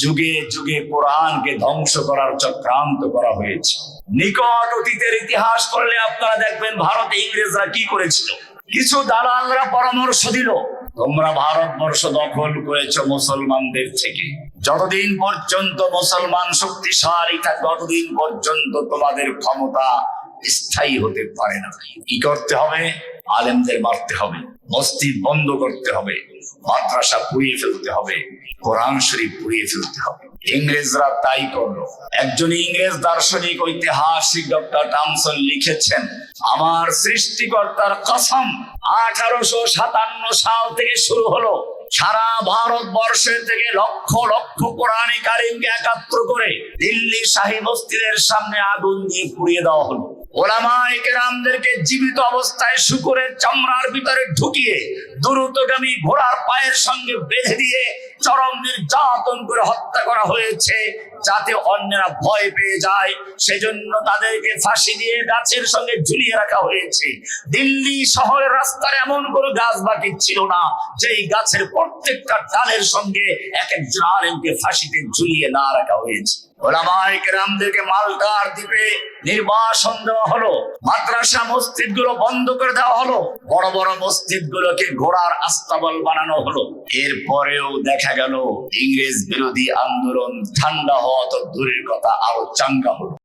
যুগে যুগে কোরআনকে ধ্বংস করার চক্রান্ত করা হয়েছে। নিকট অতীতের ইতিহাস পড়লে আপনারা দেখবেন ভারতে ইংরেজরা কি করেছিল। কিছু দালালরা পরামর্শ দিল, তোমরা ভারতবর্ষ দখল করেছো মুসলমানদের থেকে, যতদিন পর্যন্ত মুসলমান শক্তিশালী থাকবে ততদিন পর্যন্ত তোমাদের ক্ষমতা স্থায়ী হতে পারে না। কি করতে হবে? আলেমদের মারতে হবে, মসজিদ বন্ধ করতে হবে, মাদ্রাসা পুড়িয়ে ফেলতে হবে, কোরআন শরীফ পুড়িয়ে ফেলতে হবে। ইংরেজরা তাই করলো। একজন ইংরেজ দার্শনিক ঐতিহাসিক ডক্টর টমসন লিখেছেন, আমার সৃষ্টিকর্তার কসম, 1857 সাল থেকে শুরু হলো, সারা ভারতবর্ষের থেকে লক্ষ লক্ষ কোরআনে কারিমকে একাত্র করে দিল্লি শাহী মসজিদের সামনে আগুন দিয়ে পুড়িয়ে দেওয়া হলো। ওলামায়ে কেরামদেরকে জীবিত অবস্থায় শূকরের চামড়ার ভিতরে ঢুকিয়ে দ্রুতগামী ঘোড়ার পায়ের সঙ্গে বেঁধে দিয়ে চরম নির্যাতন করে হত্যা করা হয়েছে, যাতে অন্যরা ভয় পেয়ে যায়। সেজন্য তাদেরকে ফাঁসি দিয়ে গাছের সঙ্গে ঝুলিয়ে রাখা হয়েছে। দিল্লি শহরের রাস্তার এমন কোনো গাছ বাকি ছিল না যেই গাছের প্রত্যেকটা ডালের সঙ্গে এক একজন আলেমকে ফাঁসিতে ঝুলিয়ে না রাখা হয়েছে। ওলামায়ে কেরামদেরকে মালটার দ্বীপে নির্বাসন দেওয়া হলো, মাদ্রাসা মসজিদ গুলো বন্ধ করে দেওয়া হলো, বড় বড় মসজিদ গুলোকে ঘোড়ার আস্তাবল বানানো হলো। এরপরেও দেখা গেল ইংরেজ বিরোধী আন্দোলন ঠান্ডা হওয়া তো দূরের কথা, আরো চাঙ্গা হলো।